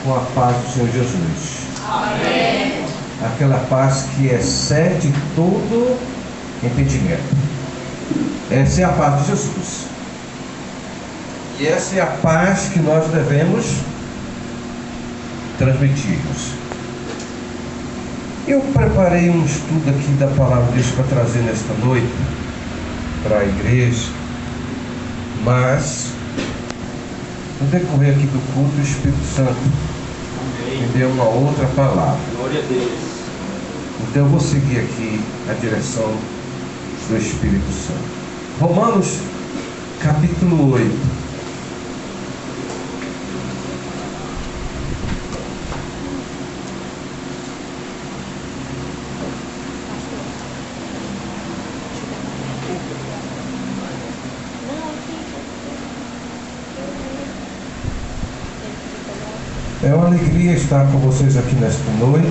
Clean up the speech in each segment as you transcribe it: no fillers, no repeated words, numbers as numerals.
com a paz do Senhor Jesus. Amém. Aquela paz que excede todo entendimento. Essa é a paz de Jesus. E essa é a paz que nós devemos transmitirmos. Eu preparei um estudo aqui da palavra de Deus para trazer nesta noite para a igreja, mas no decorrer aqui do culto, o Espírito Santo me deu uma outra palavra. Glória a Deus. Então eu vou seguir aqui a direção do Espírito Santo. Romanos capítulo 8. É uma alegria estar com vocês aqui nesta noite.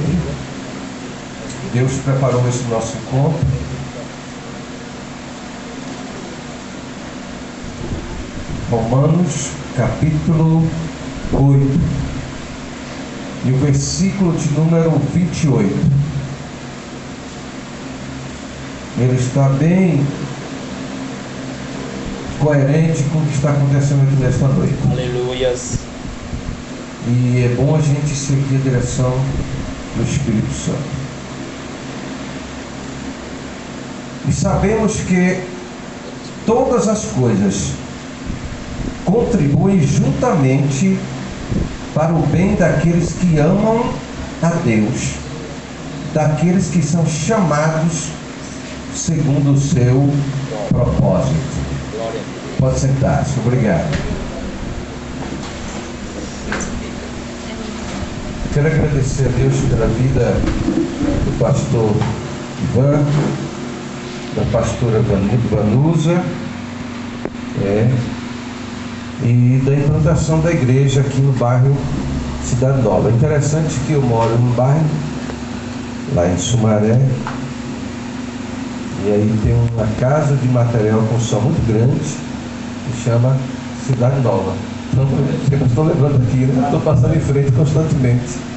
Deus preparou esse nosso encontro. Romanos capítulo 8 e o versículo de número 28. Ele está bem coerente com o que está acontecendo aqui nesta noite. Aleluias. E é bom a gente seguir a direção do Espírito Santo. E sabemos que todas as coisas contribuem juntamente para o bem daqueles que amam a Deus, daqueles que são chamados segundo o seu propósito. Pode sentar-se. Obrigado. Quero agradecer a Deus pela vida do pastor Ivan, da pastora Vanusa, e da implantação da igreja aqui no bairro Cidade Nova. É interessante que eu moro num bairro, lá em Sumaré, e aí tem uma casa de material de construção muito grande, que chama Cidade Nova. Então, eu estou lembrando aqui, né? Estou passando em frente constantemente.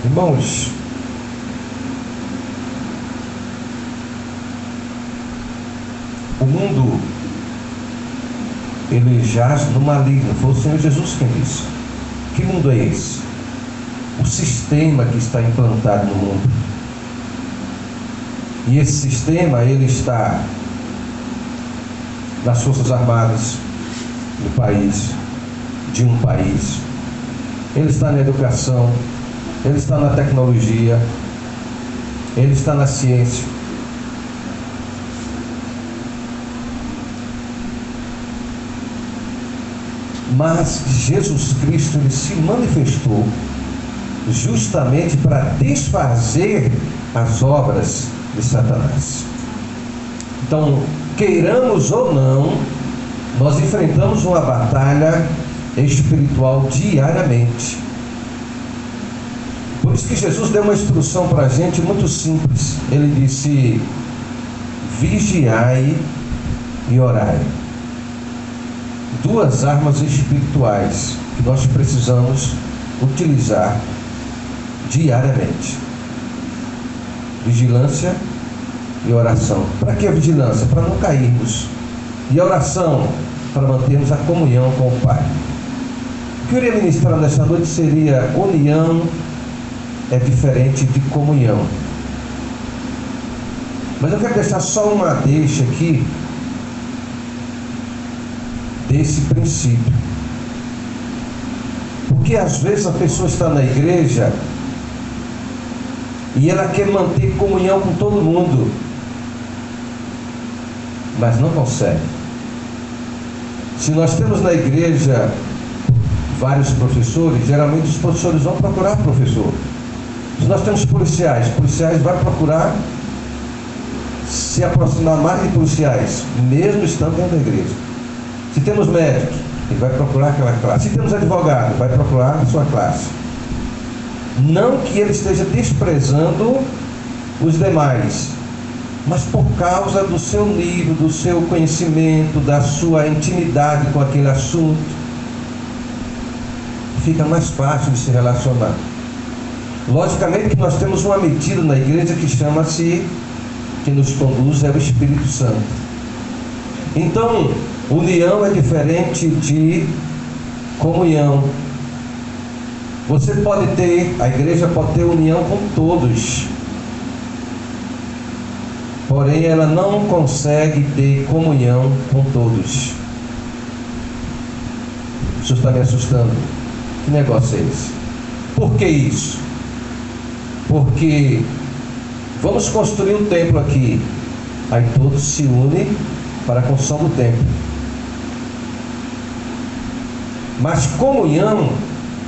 Irmãos, o mundo, ele jaz no maligno. Foi o Senhor Jesus quem disse. Que mundo é esse? O sistema que está implantado no mundo. E esse sistema, ele está nas Forças Armadas do país, de um país. Ele está na educação, ele está na tecnologia, ele está na ciência. Mas Jesus Cristo, ele se manifestou justamente para desfazer as obras de Satanás. Então, queiramos ou não, nós enfrentamos uma batalha espiritual diariamente. Por isso que Jesus deu uma instrução para a gente muito simples. Ele disse: vigiai e orai. Duas armas espirituais que nós precisamos utilizar diariamente: vigilância e oração. Para que a vigilância? Para não cairmos. E a oração? Para mantermos a comunhão com o Pai. O que eu iria ministrar nesta noite seria: união é diferente de comunhão. Mas eu quero deixar só uma deixa aqui desse princípio. Porque às vezes a pessoa está na igreja e ela quer manter comunhão com todo mundo, mas não consegue. Se nós temos na igreja vários professores, geralmente os professores vão procurar professor. Se nós temos policiais vão procurar se aproximar mais de policiais, mesmo estando dentro da igreja. Se temos médicos, ele vai procurar aquela classe. Se temos advogado, vai procurar a sua classe. Não que ele esteja desprezando os demais, mas por causa do seu nível, do seu conhecimento, da sua intimidade com aquele assunto, fica mais fácil de se relacionar. Logicamente que nós temos uma medida na igreja que chama-se, que nos conduz é o Espírito Santo. Então, união é diferente de comunhão. Você pode ter, a igreja pode ter união com todos, porém ela não consegue ter comunhão com todos. O senhor está me assustando. Que negócio é esse? Por que isso? Porque vamos construir um templo aqui, aí todos se unem para a construção do templo. Mas comunhão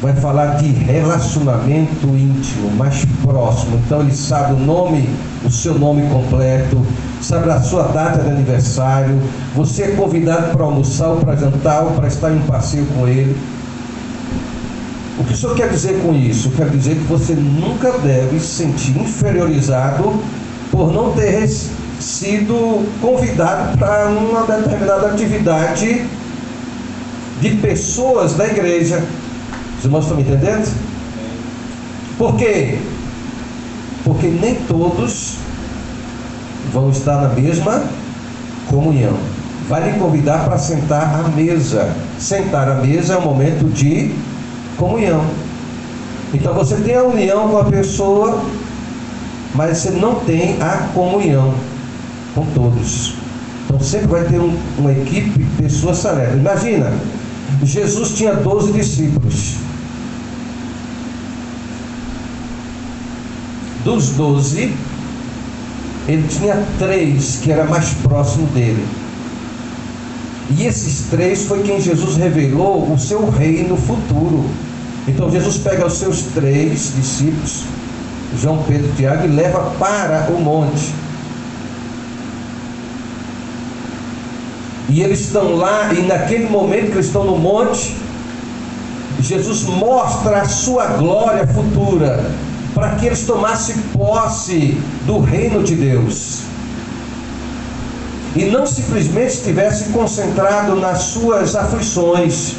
vai falar de relacionamento íntimo, mais próximo. Então ele sabe o nome, o seu nome completo, sabe a sua data de aniversário. Você é convidado para almoçar ou para jantar ou para estar em um passeio com ele. O que o senhor quer dizer com isso? Quer dizer que você nunca deve se sentir inferiorizado por não ter sido convidado para uma determinada atividade de pessoas da igreja. Os irmãos estão me entendendo? Por quê? Porque nem todos vão estar na mesma comunhão. Vai lhe convidar para sentar à mesa. Sentar à mesa é um momento de comunhão. Então você tem a união com a pessoa, mas você não tem a comunhão com todos. Então sempre vai ter uma equipe de pessoas seletas. Imagina, Jesus tinha 12 discípulos. Dos 12, ele tinha 3 que era mais próximo dele. E esses 3 foi quem Jesus revelou o seu reino futuro. Então Jesus pega os seus 3 discípulos, João, Pedro e Tiago, e leva para o monte. E eles estão lá, e naquele momento que eles estão no monte, Jesus mostra a sua glória futura, para que eles tomassem posse do reino de Deus. E não simplesmente estivessem concentrados nas suas aflições,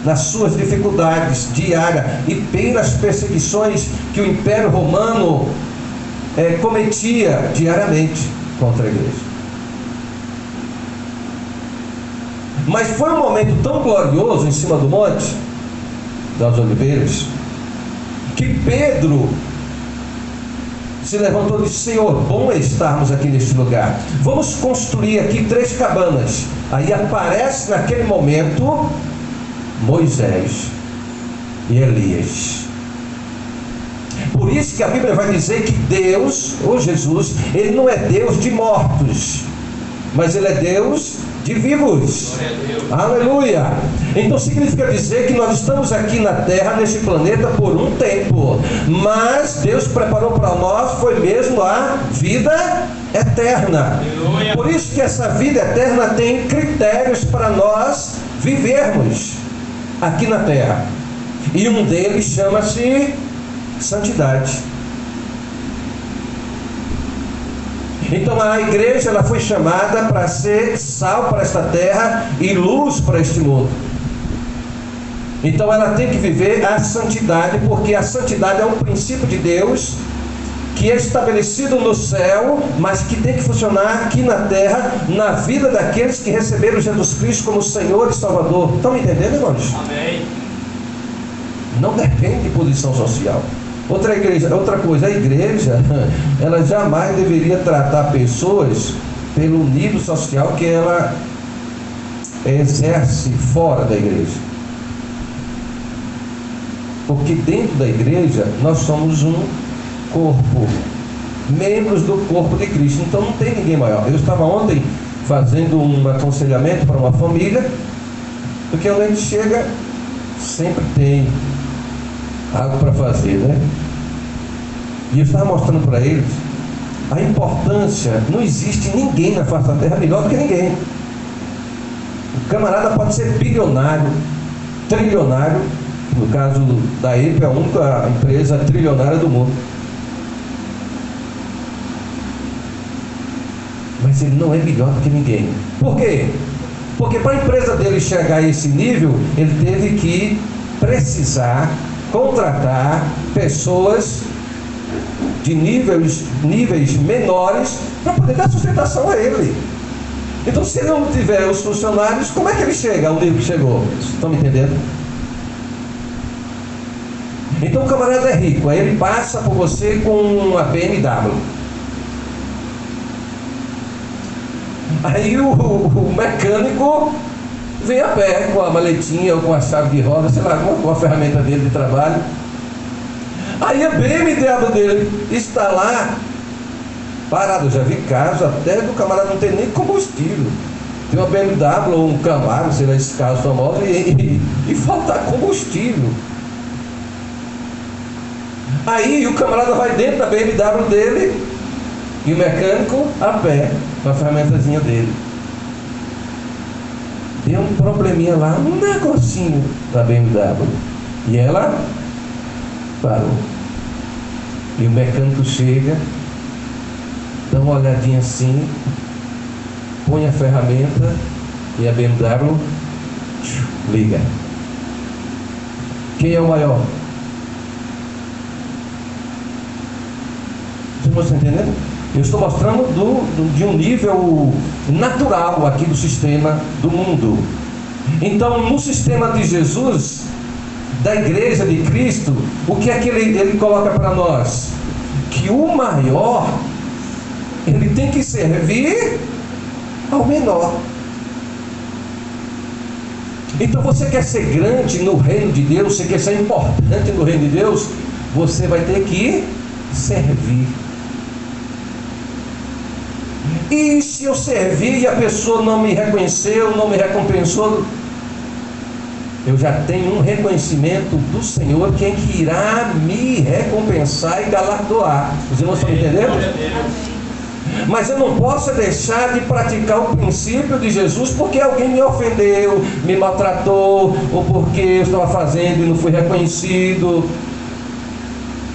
nas suas dificuldades diárias e pelas perseguições que o Império Romano cometia diariamente contra a igreja. Mas foi um momento tão glorioso em cima do Monte das Oliveiras, que Pedro se levantou e disse: Senhor, bom é estarmos aqui neste lugar. Vamos construir aqui 3 cabanas. Aí aparece naquele momento Moisés e Elias. Por isso que a Bíblia vai dizer que Deus, ou Jesus, ele não é Deus de mortos, mas ele é Deus de vivos. Aleluia! Então significa dizer que nós estamos aqui na terra, neste planeta, por um tempo, mas Deus preparou para nós, foi mesmo a vida eterna. Aleluia. Por isso que essa vida eterna tem critérios para nós vivermos aqui na terra, e um deles chama-se santidade. Então a igreja, ela foi chamada para ser sal para esta terra e luz para este mundo. Então ela tem que viver a santidade, porque a santidade é um princípio de Deus que é estabelecido no céu, mas que tem que funcionar aqui na terra, na vida daqueles que receberam Jesus Cristo como Senhor e Salvador. Estão me entendendo, irmãos? Amém. Não depende de posição social. Outra coisa, a igreja, ela jamais deveria tratar pessoas pelo nível social que ela exerce fora da igreja. Porque dentro da igreja nós somos um corpo, membros do corpo de Cristo. Então não tem ninguém maior. Eu estava ontem fazendo um aconselhamento para uma família, porque quando a gente chega, sempre tem algo para fazer, né? E eu estava mostrando para eles a importância. Não existe ninguém na face da terra melhor do que ninguém. O camarada pode ser bilionário, trilionário. No caso da EPA, é a única empresa trilionária do mundo. Mas ele não é melhor do que ninguém. Por quê? Porque para a empresa dele chegar a esse nível, ele teve que precisar contratar pessoas de níveis menores para poder dar sustentação a ele. Então, se ele não tiver os funcionários, como é que ele chega ao nível que chegou? Estão me entendendo? Então, o camarada é rico, aí ele passa por você com uma BMW. Aí o mecânico vem a pé com a maletinha ou com a chave de roda, sei lá, com a ferramenta dele de trabalho. Aí a BMW dele está lá parado. Eu já vi casos até do camarada não ter nem combustível. Tem uma BMW ou um Camaro, sei lá, esses carros famosos, e faltar combustível. Aí o camarada vai dentro da BMW dele e o mecânico a pé com a ferramentazinha dele. Deu um probleminha lá, um negocinho da BMW, e ela parou. E o mecânico chega, dá uma olhadinha assim, põe a ferramenta e a BMW liga. Quem é o maior? Vocês estão entendendo? Eu estou mostrando de um nível natural aqui do sistema do mundo. Então, no sistema de Jesus, da igreja de Cristo, o que é que ele coloca para nós? Que o maior, ele tem que servir ao menor. Então, você quer ser grande no reino de Deus, você quer ser importante no reino de Deus, você vai ter que servir. E se eu servir e a pessoa não me reconheceu, não me recompensou, eu já tenho um reconhecimento do Senhor, quem que irá me recompensar e galardoar. Os irmãos estão entendendo? Mas eu não posso deixar de praticar o princípio de Jesus porque alguém me ofendeu, me maltratou, ou porque eu estava fazendo e não fui reconhecido.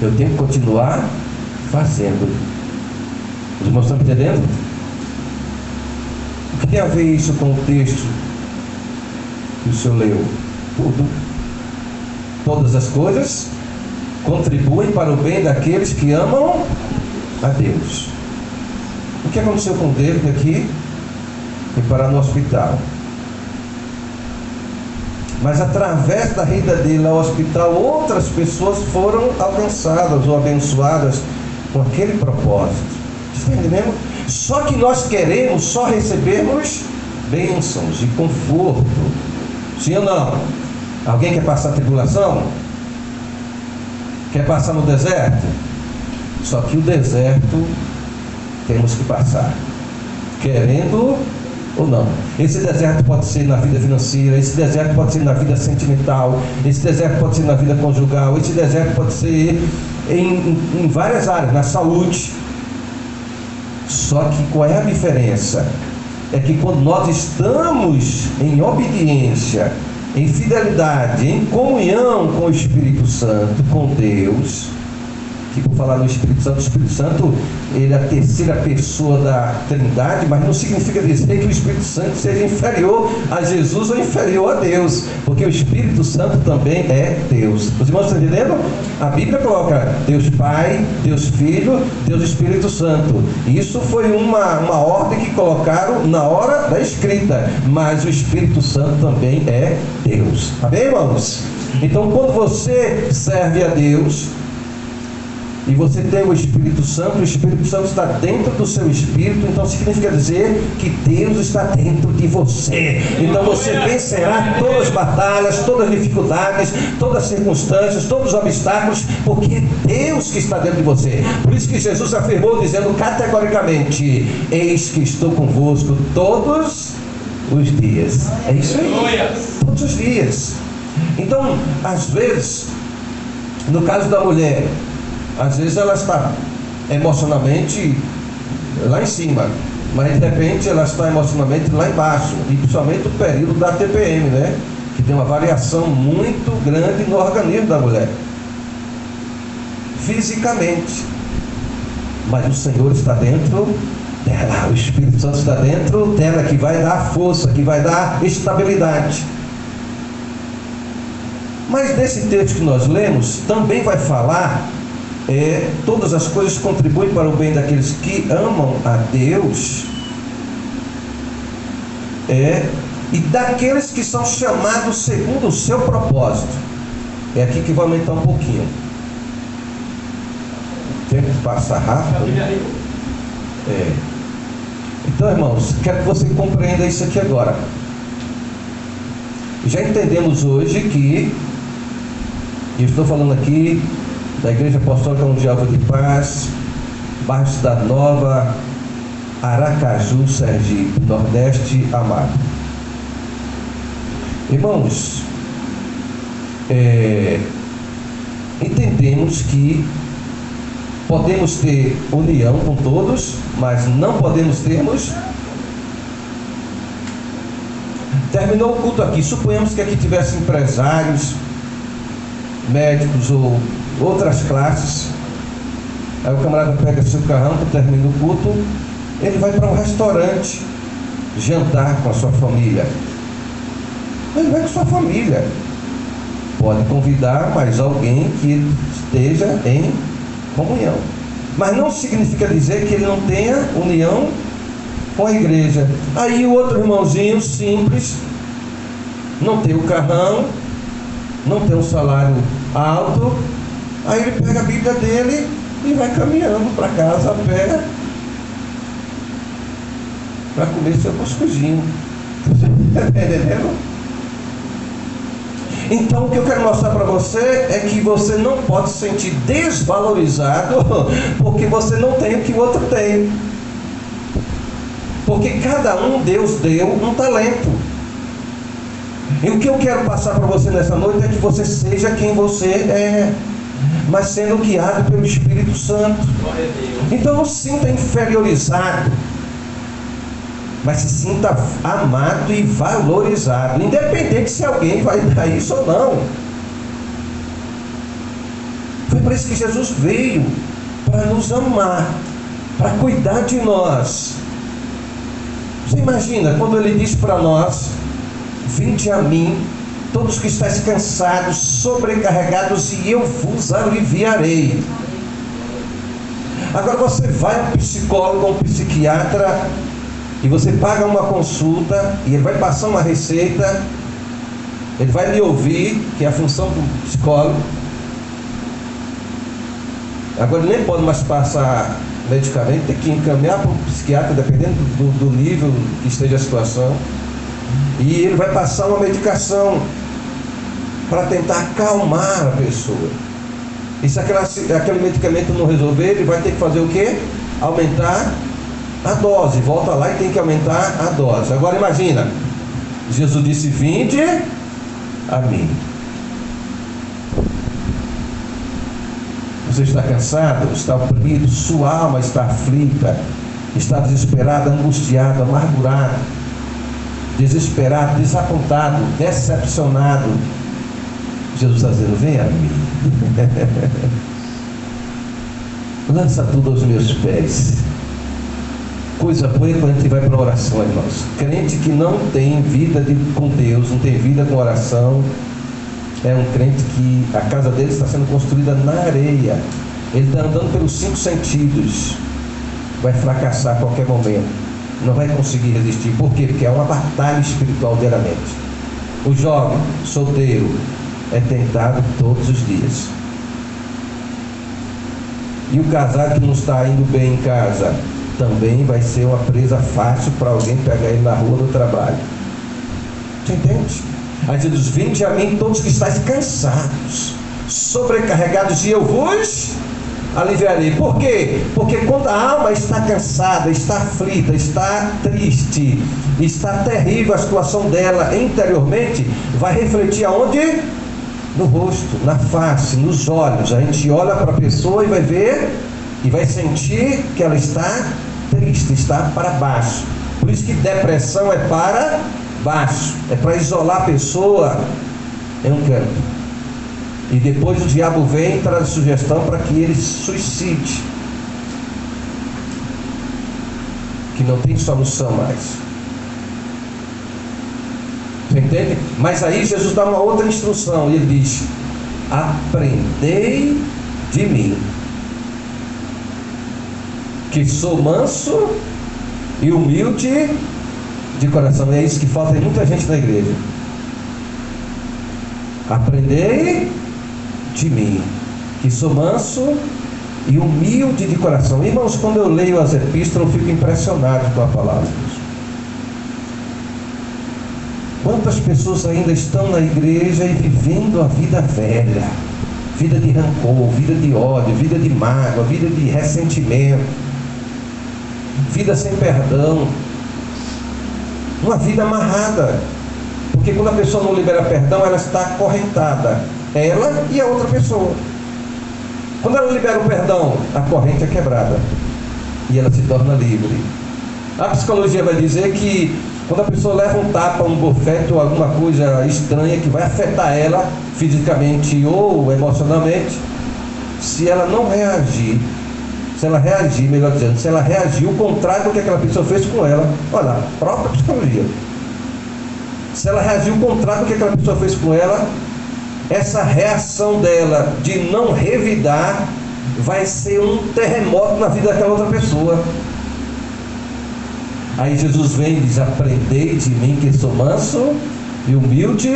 Eu tenho que continuar fazendo. Os irmãos estão entendendo? O que tem a ver isso com o texto que o senhor leu? Tudo. Todas as coisas contribuem para o bem daqueles que amam a Deus. O que aconteceu com o David aqui? Foi parar no hospital. Mas através da ida dele ao hospital, outras pessoas foram alcançadas ou abençoadas com aquele propósito. Está entendendo? Só que nós queremos só recebermos bênçãos e conforto. Sim ou não? Alguém quer passar tribulação? Quer passar no deserto? Só que o deserto temos que passar, querendo ou não. Esse deserto pode ser na vida financeira, esse deserto pode ser na vida sentimental, esse deserto pode ser na vida conjugal, esse deserto pode ser em várias áreas, na saúde. Só que qual é a diferença? É que quando nós estamos em obediência, em fidelidade, em comunhão com o Espírito Santo, com Deus, que por falar no Espírito Santo, ele é a terceira pessoa da Trindade, mas não significa dizer que o Espírito Santo seja inferior a Jesus ou inferior a Deus, porque o Espírito Santo também é Deus. Os irmãos estão entendendo? A Bíblia coloca Deus Pai, Deus Filho, Deus Espírito Santo. Isso foi uma ordem que colocaram na hora da escrita, mas o Espírito Santo também é Deus. Amém, irmãos? Então, quando você serve a Deus e você tem o Espírito Santo está dentro do seu espírito, então significa dizer que Deus está dentro de você. Então você vencerá todas as batalhas, todas as dificuldades, todas as circunstâncias, todos os obstáculos, porque é Deus que está dentro de você. Por isso que Jesus afirmou, dizendo categoricamente: eis que estou convosco todos os dias. É isso aí, todos os dias. Então, às vezes, no caso da mulher, às vezes ela está emocionalmente lá em cima, mas de repente ela está emocionalmente lá embaixo, e principalmente o período da TPM, né? Que tem uma variação muito grande no organismo da mulher, fisicamente. Mas o Senhor está dentro dela, o Espírito Santo está dentro dela, que vai dar força, que vai dar estabilidade. Mas nesse texto que nós lemos, também vai falar, todas as coisas contribuem para o bem daqueles que amam a Deus, e daqueles que são chamados segundo o seu propósito. É aqui que vai aumentar um pouquinho. O tempo passa rápido. Então, irmãos, quero que você compreenda isso aqui agora. Já entendemos hoje que, eu estou falando aqui da Igreja Apostólica Mundial de Paz, bairro Cidade Nova, Aracaju, Sergipe, Nordeste, Amado. Irmãos, entendemos que podemos ter união com todos, mas não podemos termos. Terminou o culto aqui, suponhamos que aqui tivesse empresários, médicos ou outras classes. Aí o camarada pega seu carrão, quando termina o culto, ele vai para um restaurante jantar com a sua família. Ele vai com sua família. Pode convidar mais alguém que esteja em comunhão, mas não significa dizer que ele não tenha união com a igreja. Aí o outro irmãozinho simples, não tem o carrão, não tem um salário alto, aí ele pega a Bíblia dele e vai caminhando para casa a pé para comer seu cuscuzinho. Está entendendo? Então o que eu quero mostrar para você é que você não pode se sentir desvalorizado porque você não tem o que o outro tem. Porque cada um, Deus deu um talento. E o que eu quero passar para você nessa noite é que você seja quem você é, mas sendo guiado pelo Espírito Santo. Então não se sinta inferiorizado, mas se sinta amado e valorizado, independente se alguém vai dar isso ou não. Foi por isso que Jesus veio, para nos amar, para cuidar de nós. Você imagina quando ele diz para nós: vinde a mim, todos que estáis cansados, sobrecarregados, e eu vos aliviarei. Agora você vai a um psicólogo, a um psiquiatra, e você paga uma consulta, e ele vai passar uma receita, ele vai lhe ouvir, que é a função do psicólogo. Agora ele nem pode mais passar medicamento, tem que encaminhar para um psiquiatra, dependendo do nível que esteja a situação. E ele vai passar uma medicação para tentar acalmar a pessoa. E se aquele medicamento não resolver, ele vai ter que fazer o quê? Aumentar a dose. Volta lá e tem que aumentar a dose. Agora imagina, Jesus disse: vinde a mim. Você está cansado, está oprimido, sua alma está aflita, está desesperado, angustiado, amargurado, desesperado, desapontado, decepcionado. Jesus está dizendo: vem a mim. Lança tudo aos meus pés. Coisa boa é quando a gente vai para a oração, irmãos. Crente que não tem vida com Deus, não tem vida com oração, é um crente que a casa dele está sendo construída na areia. Ele está andando pelos 5 sentidos. Vai fracassar a qualquer momento. Não vai conseguir resistir. Por quê? Porque é uma batalha espiritual diariamente. O jovem solteiro é tentado todos os dias. E o casado que não está indo bem em casa também vai ser uma presa fácil para alguém pegar ele na rua do trabalho. Você entende? Aí Jesus: vinde a mim todos que estáis cansados, sobrecarregados, e eu vos aliviarei. Por quê? Porque quando a alma está cansada, está aflita, está triste, está terrível a situação dela interiormente, vai refletir aonde? No rosto, na face, nos olhos. A gente olha para a pessoa e vai ver, e vai sentir que ela está triste, está para baixo. Por isso que depressão é para baixo, é para isolar a pessoa em um canto. E depois o diabo vem e traz sugestão para que ele se suicide, que não tem solução mais. Você entende? Mas aí Jesus dá uma outra instrução. E ele diz: aprendei de mim, que sou manso e humilde de coração. E é isso que falta em muita gente na igreja. Aprendei de mim, que sou manso e humilde de coração. Irmãos, quando eu leio as epístolas, eu fico impressionado com a palavra de Deus. Quantas pessoas ainda estão na igreja e vivendo a vida velha, vida de rancor, vida de ódio, vida de mágoa, vida de ressentimento, vida sem perdão, uma vida amarrada, porque quando a pessoa não libera perdão, ela está acorrentada, ela e a outra pessoa. Quando ela libera o perdão, a corrente é quebrada e ela se torna livre. A psicologia vai dizer que quando a pessoa leva um tapa, um bofete ou alguma coisa estranha que vai afetar ela fisicamente ou emocionalmente, se ela não reagir, se ela reagir, melhor dizendo, se ela reagir o contrário do que aquela pessoa fez com ela, olha, a própria psicologia, se ela reagir o contrário do que aquela pessoa fez com ela, essa reação dela de não revidar vai ser um terremoto na vida daquela outra pessoa. Aí Jesus vem e diz: aprendei de mim, que sou manso e humilde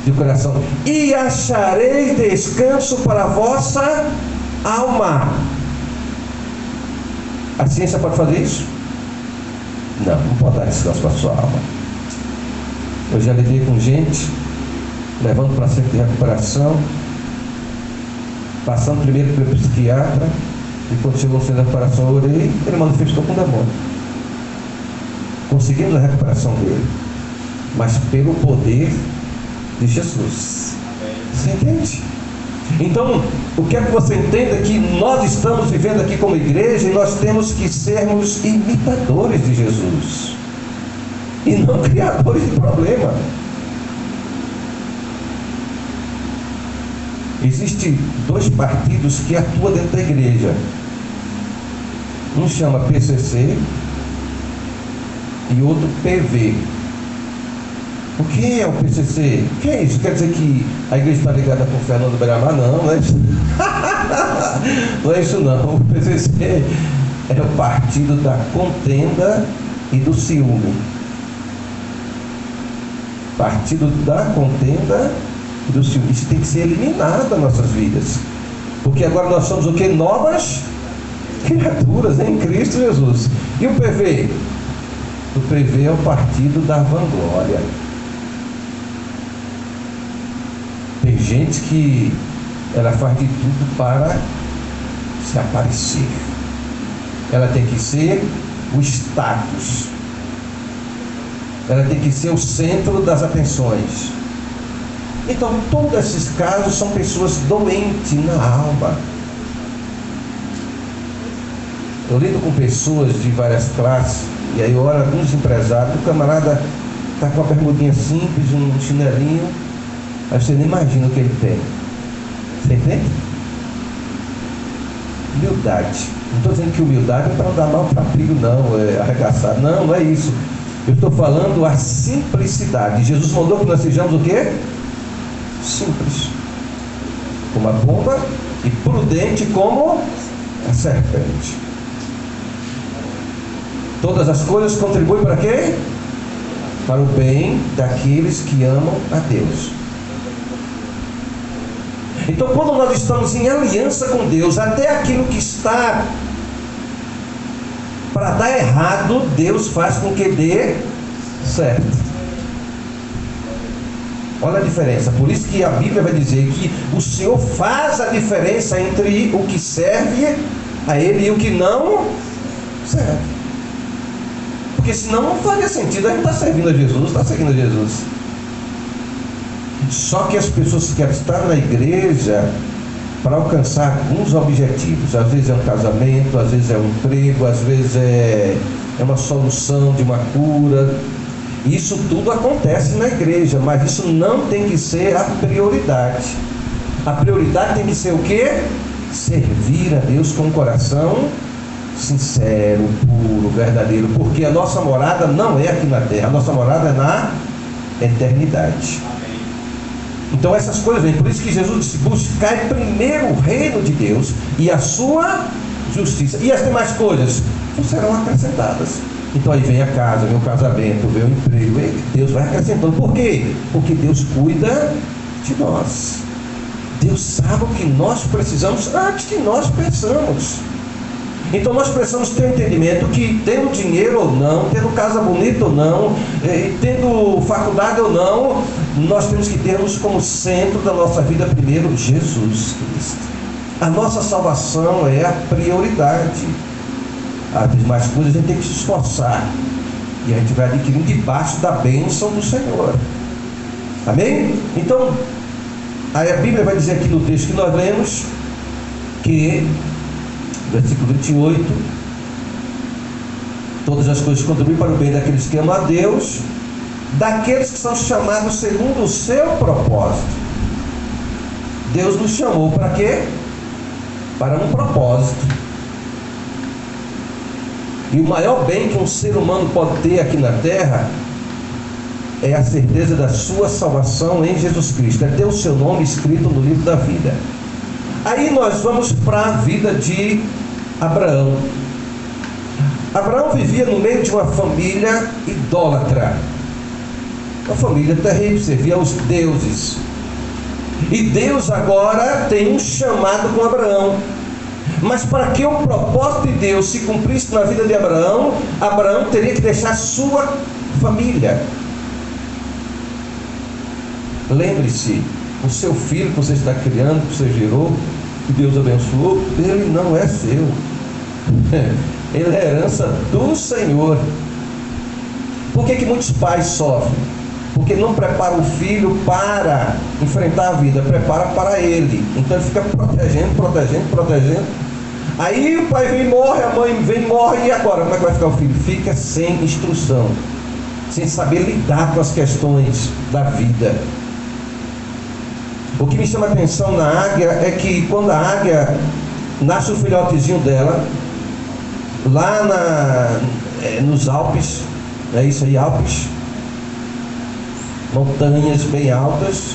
de coração, e achareis descanso para a vossa alma. A ciência pode fazer isso? Não pode dar descanso para a sua alma. Eu já lidei com gente levando para centro de recuperação, passando primeiro pelo psiquiatra, e quando chegou no centro de recuperação eu orei, ele manifestou com demônio. Conseguimos a recuperação dele, mas pelo poder de Jesus. Você entende? Então, o que é que você entenda é que nós estamos vivendo aqui como igreja e nós temos que sermos imitadores de Jesus e não criadores de problema. Existem dois partidos que atuam dentro da igreja. Um chama PCC e outro PV. O que é o PCC? O que é isso? Quer dizer que a igreja está ligada com o Fernando Beiramar? Não, não é isso. Não é isso não. O PCC é o partido da contenda e do ciúme. Partido da contenda e do ciúme. Isso tem que ser eliminado das nossas vidas. Porque agora nós somos o que? Novas criaturas em Cristo Jesus. E o PV? O PV é o partido da vanglória. Tem gente que ela faz de tudo para se aparecer. Ela tem que ser o status. Ela tem que ser o centro das atenções. Então, todos esses casos são pessoas doentes na alma. Eu lido com pessoas de várias classes, e aí eu olho alguns empresários, o camarada está com uma bermudinha simples, um chinelinho, aí você nem imagina o que ele tem. Você entende? Humildade. Não estou dizendo que humildade é para não dar mal para filho, não, é arregaçar. Não, não é isso. Eu estou falando a simplicidade. Jesus mandou que nós sejamos o quê? Simples. Como a pomba e prudente como a serpente. Todas as coisas contribuem para quê? Para o bem daqueles que amam a Deus. Então, quando nós estamos em aliança com Deus, até aquilo que está para dar errado, Deus faz com que dê certo. Olha a diferença. Por isso que a Bíblia vai dizer que o Senhor faz a diferença entre o que serve a Ele e o que não serve. Porque senão não faria sentido. A gente está servindo a Jesus, está seguindo a Jesus. Só que as pessoas querem estar na igreja para alcançar alguns objetivos. Às vezes é um casamento, às vezes é um emprego, às vezes é uma solução de uma cura. Isso tudo acontece na igreja, mas isso não tem que ser a prioridade. A prioridade tem que ser o quê? Servir a Deus com um coração sincero, puro, verdadeiro. Porque a nossa morada não é aqui na terra, a nossa morada é eternidade. Então essas coisas vêm. Por isso que Jesus disse: buscai primeiro o reino de Deus e a sua justiça, e as demais coisas serão acrescentadas. Então aí vem a casa, vem o casamento, vem o emprego, Deus vai acrescentando. Por quê? Porque Deus cuida de nós. Deus sabe o que nós precisamos antes que nós pensamos. Então nós precisamos ter um entendimento que, tendo dinheiro ou não, tendo casa bonita ou não, tendo faculdade ou não, nós temos que termos como centro da nossa vida primeiro Jesus Cristo. A nossa salvação é a prioridade. As demais coisas a gente tem que se esforçar, e a gente vai adquirindo debaixo da bênção do Senhor. Amém? Então, aí a Bíblia vai dizer aqui no texto que nós lemos, que versículo 28, todas as coisas contribuem para o bem daqueles que amam a Deus, daqueles que são chamados segundo o seu propósito. Deus nos chamou para quê? Para um propósito. E o maior bem que um ser humano pode ter aqui na terra é a certeza da sua salvação em Jesus Cristo, é ter o seu nome escrito no livro da vida. Aí nós vamos para a vida de Abraão. Abraão vivia no meio de uma família idólatra, uma família terrível, servia aos deuses. E Deus agora tem um chamado com Abraão. Mas para que o propósito de Deus se cumprisse na vida de Abraão, Abraão teria que deixar sua família. Lembre-se, o seu filho que você está criando, que você gerou, que Deus abençoou, ele não é seu. Ele é herança do Senhor. Por que muitos pais sofrem? Porque não prepara o filho para enfrentar a vida, prepara para ele. Então ele fica protegendo. Aí o pai vem e morre, a mãe vem e morre, e agora como é que vai ficar o filho? Fica sem instrução, sem saber lidar com as questões da vida. O que me chama a atenção na águia é que quando a águia nasce o filhotezinho dela, lá nos Alpes, é isso aí, Alpes, montanhas bem altas,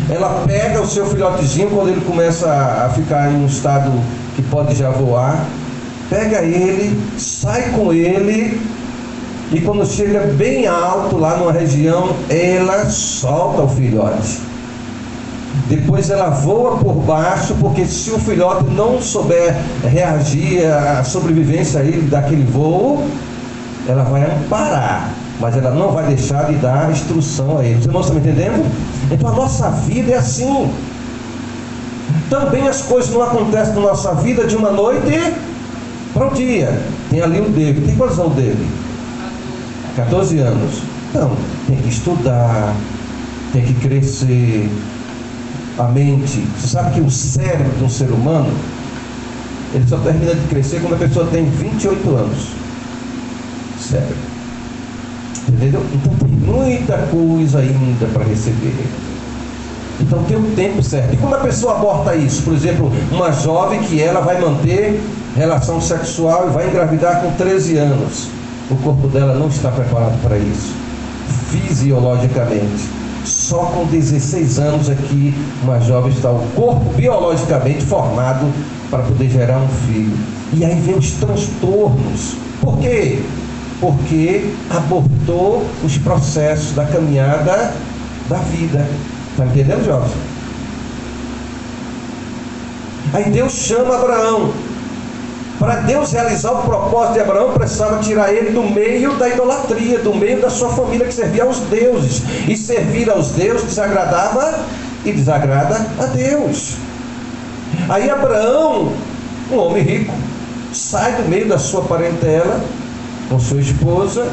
ela pega o seu filhotezinho quando ele começa a ficar em um estado que pode já voar, pega ele, sai com ele, e quando chega bem alto lá numa região, ela solta o filhote. Depois ela voa por baixo, porque se o filhote não souber reagir à sobrevivência a ele daquele voo, ela vai amparar, mas ela não vai deixar de dar instrução a ele. Os irmãos estão me entendendo? Então a nossa vida é assim. Também as coisas não acontecem na nossa vida de uma noite para um dia. Tem ali o David. Tem quantos anos o David? 14 anos. Então, tem que estudar, tem que crescer. A mente. Você sabe que o cérebro de um ser humano, ele só termina de crescer quando a pessoa tem 28 anos. Cérebro. Entendeu? Então tem muita coisa ainda para receber. Então tem um tempo certo. E quando a pessoa aborta isso, por exemplo, uma jovem que ela vai manter relação sexual e vai engravidar com 13 anos, o corpo dela não está preparado para isso, fisiologicamente. Só com 16 anos é que uma jovem está o corpo biologicamente formado para poder gerar um filho. E aí vem os transtornos. Por quê? Porque abortou os processos da caminhada da vida. Está entendendo, jovens? Aí Deus chama Abraão. Para Deus realizar o propósito de Abraão, precisava tirar ele do meio da idolatria, do meio da sua família que servia aos deuses. E servir aos deuses desagradava e desagrada a Deus. Aí Abraão, um homem rico, sai do meio da sua parentela, com sua esposa,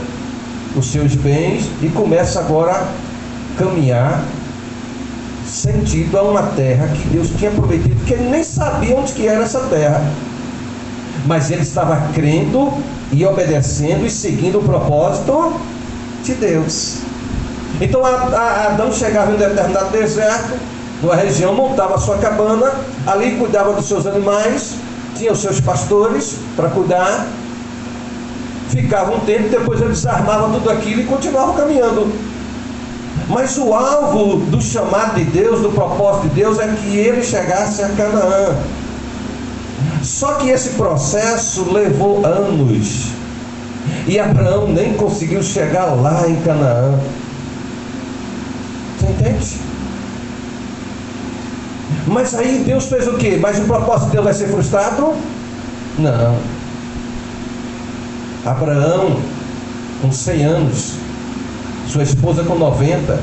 os seus bens, e começa agora a caminhar sentido a uma terra que Deus tinha prometido, que ele nem sabia onde que era essa terra. Mas ele estava crendo e obedecendo e seguindo o propósito de Deus. Então Adão chegava em um determinado deserto, numa região, montava a sua cabana, ali cuidava dos seus animais, tinha os seus pastores para cuidar, ficava um tempo, depois ele desarmava tudo aquilo e continuava caminhando. Mas o alvo do chamado de Deus, do propósito de Deus, é que ele chegasse a Canaã. Só que esse processo levou anos. E Abraão nem conseguiu chegar lá em Canaã. Você entende? Mas aí Deus fez o quê? Mas o propósito de Deus vai ser frustrado? Não. Abraão, com 100 anos, sua esposa com 90.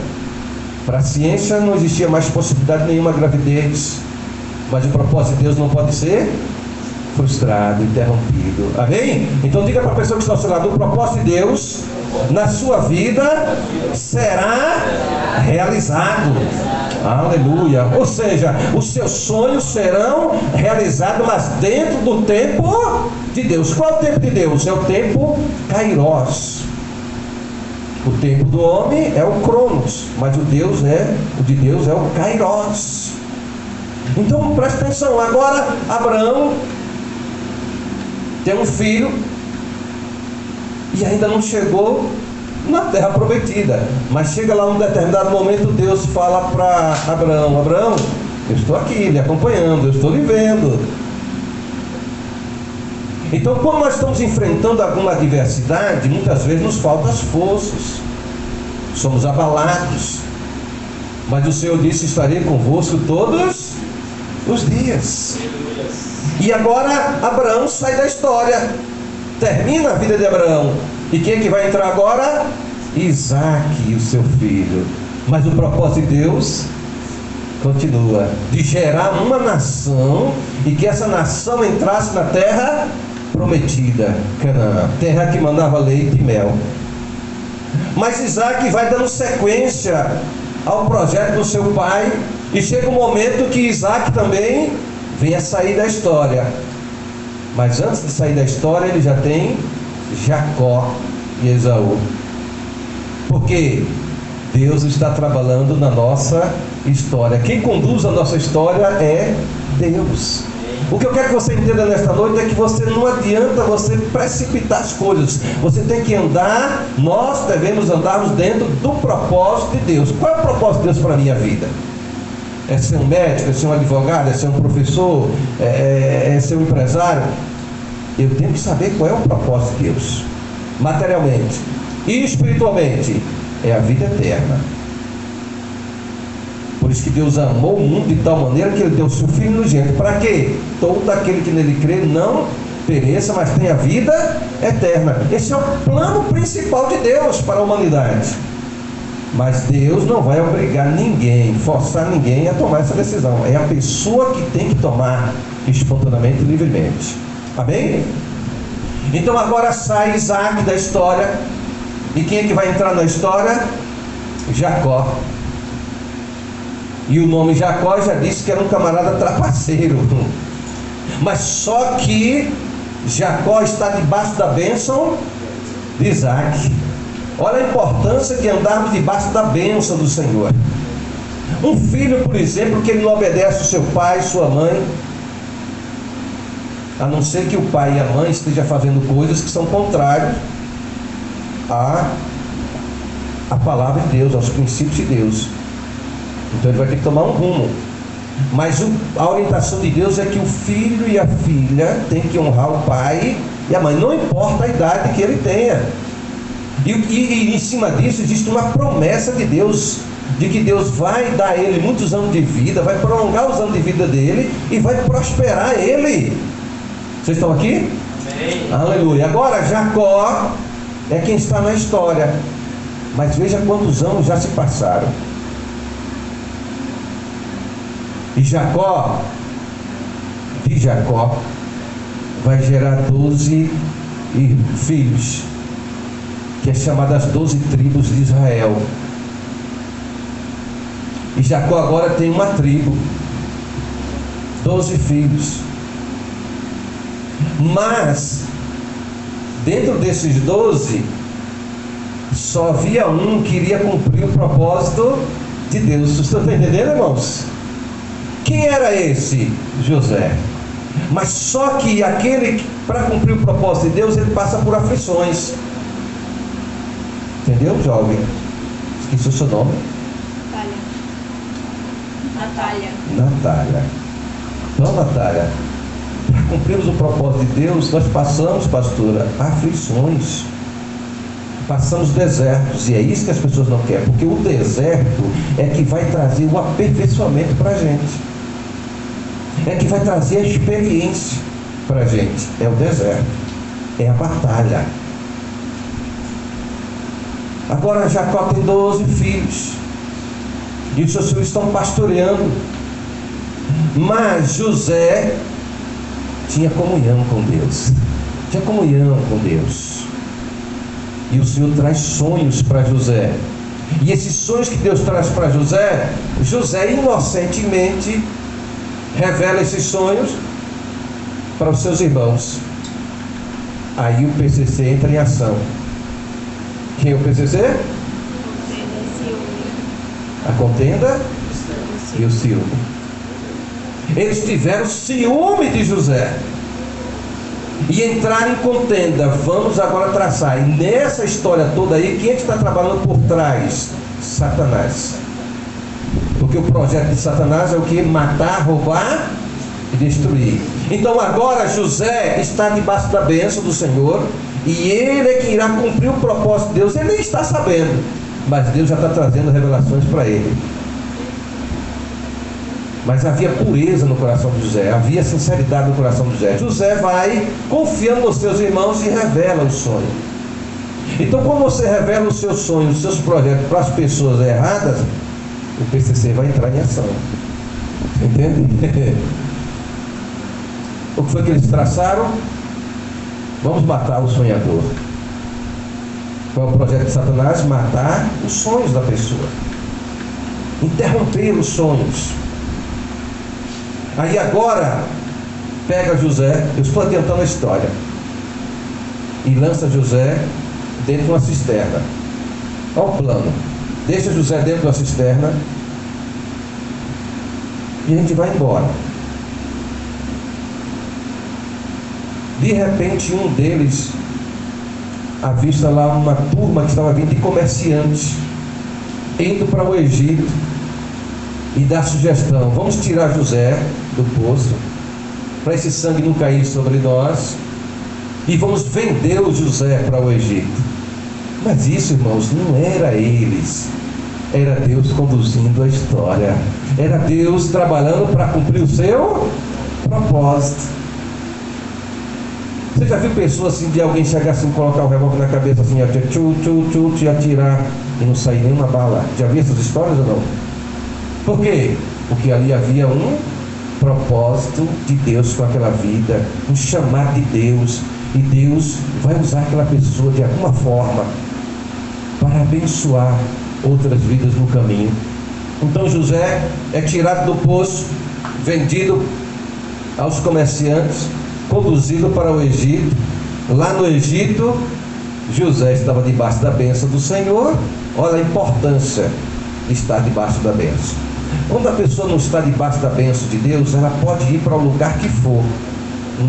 Para a ciência não existia mais possibilidade nenhuma de gravidez. Mas o propósito de Deus não pode ser frustrado, interrompido. Amém? Então diga para a pessoa que está ao seu lado: o propósito de Deus na sua vida será realizado. Aleluia. Ou seja, os seus sonhos serão realizados, mas dentro do tempo de Deus. Qual é o tempo de Deus? É o tempo Kairos. O tempo do homem é o Cronos, mas o de Deus é o Kairos. Então presta atenção. Agora Abraão tem um filho e ainda não chegou na terra prometida, mas chega lá um determinado momento, Deus fala para Abraão: Abraão, eu estou aqui lhe acompanhando, eu estou lhe vendo. Então, quando nós estamos enfrentando alguma adversidade, muitas vezes nos faltam as forças, somos abalados, mas o Senhor disse: estarei convosco todos os dias. E agora Abraão sai da história, termina a vida de Abraão. E quem é que vai entrar agora? Isaque, o seu filho. Mas o propósito de Deus continua, de gerar uma nação, e que essa nação entrasse na terra prometida, Canaã, terra que mandava leite e mel. Mas Isaque vai dando sequência ao projeto do seu pai, e chega um momento que Isaque também vem a sair da história. Mas antes de sair da história, ele já tem Jacó e Esaú. Porque Deus está trabalhando na nossa história. Quem conduz a nossa história é Deus. O que eu quero que você entenda nesta noite é que você não adianta você precipitar as coisas. Você tem que andar, nós devemos andarmos dentro do propósito de Deus. Qual é o propósito de Deus para a minha vida? É ser um médico, é ser um advogado, é ser um professor, é ser um empresário? Eu tenho que saber qual é o propósito de Deus, materialmente e espiritualmente. É a vida eterna. Por isso que Deus amou o mundo de tal maneira que Ele deu o seu Filho unigênito. Para quê? Todo aquele que nele crê não pereça, mas tenha vida eterna. Esse é o plano principal de Deus para a humanidade. Mas Deus não vai obrigar ninguém, forçar ninguém a tomar essa decisão. É a pessoa que tem que tomar espontaneamente e livremente. Amém? Então agora sai Isaque da história. E quem é que vai entrar na história? Jacó. E o nome Jacó já disse que era um camarada trapaceiro. Mas só que Jacó está debaixo da bênção de Isaque. Olha a importância de andarmos debaixo da bênção do Senhor. Um filho, por exemplo, que ele não obedece ao seu pai, sua mãe, a não ser que o pai e a mãe estejam fazendo coisas que são contrárias à palavra de Deus, aos princípios de Deus. Então ele vai ter que tomar um rumo. Mas a orientação de Deus é que o filho e a filha têm que honrar o pai e a mãe, não importa a idade que ele tenha. E em cima disso existe uma promessa de Deus, de que Deus vai dar a ele muitos anos de vida, vai prolongar os anos de vida dele e vai prosperar ele. Vocês estão aqui? Amém. Aleluia. Agora Jacó é quem está na história. Mas veja quantos anos já se passaram. E de Jacó vai gerar 12 filhos, que é chamado as 12 tribos de Israel. E Jacó agora tem uma tribo, 12 filhos. Mas dentro desses 12 só havia um que iria cumprir o propósito de Deus. Vocês estão entendendo, irmãos? Quem era esse? José. Mas só que aquele, para cumprir o propósito de Deus, ele passa por aflições. Entendeu, jovem? Esqueci o seu nome. Natália. Então, Natália, para cumprirmos o propósito de Deus, nós passamos, pastora, aflições. Passamos desertos, e é isso que as pessoas não querem, porque o deserto é que vai trazer o aperfeiçoamento para a gente, é que vai trazer a experiência para a gente. É o deserto, é a batalha. Agora Jacó tem 12 filhos, e os seus filhos estão pastoreando, mas José tinha comunhão com Deus, tinha comunhão com Deus. E o Senhor traz sonhos para José. E esses sonhos que Deus traz para José, José inocentemente revela esses sonhos para os seus irmãos. Aí o PCC entra em ação. Quem é o PCC? A contenda e o ciúme. Eles tiveram ciúme de José e entraram em contenda. Vamos agora traçar. E nessa história toda aí, quem é que está trabalhando por trás? Satanás. Porque o projeto de Satanás é o que? Matar, roubar e destruir. Então agora José está debaixo da bênção do Senhor, e ele é que irá cumprir o propósito de Deus. Ele nem está sabendo, mas Deus já está trazendo revelações para ele. Mas havia pureza no coração de José, havia sinceridade no coração de José. José vai confiando nos seus irmãos e revela o sonho. Então, quando você revela os seus sonhos, os seus projetos para as pessoas erradas, o PCC vai entrar em ação. Entende? O que foi que eles traçaram? Vamos matar o sonhador. Qual é o projeto de Satanás? Matar os sonhos da pessoa, interromper os sonhos. Aí agora pega José, eu estou adiantando a história, e lança José dentro de uma cisterna. Olha o plano. Deixa José dentro de uma cisterna e a gente vai embora. De repente um deles avista lá uma turma que estava vindo de comerciantes indo para o Egito, e dá a sugestão: vamos tirar José do poço, para esse sangue não cair sobre nós, e vamos vender o José para o Egito. Mas isso, irmãos, não era eles, era Deus conduzindo a história, era Deus trabalhando para cumprir o seu propósito. Você já viu pessoas assim, de alguém chegar assim, colocar o revólver na cabeça assim, e atirar e não sair nenhuma bala? Já viu essas histórias ou não? Por quê? Porque ali havia um propósito de Deus com aquela vida, um chamado de Deus, e Deus vai usar aquela pessoa de alguma forma para abençoar outras vidas no caminho. Então José é tirado do poço, vendido aos comerciantes, conduzido para o Egito. Lá no Egito, José estava debaixo da bênção do Senhor. Olha a importância de estar debaixo da bênção. Quando a pessoa não está debaixo da bênção de Deus, ela pode ir para o lugar que for,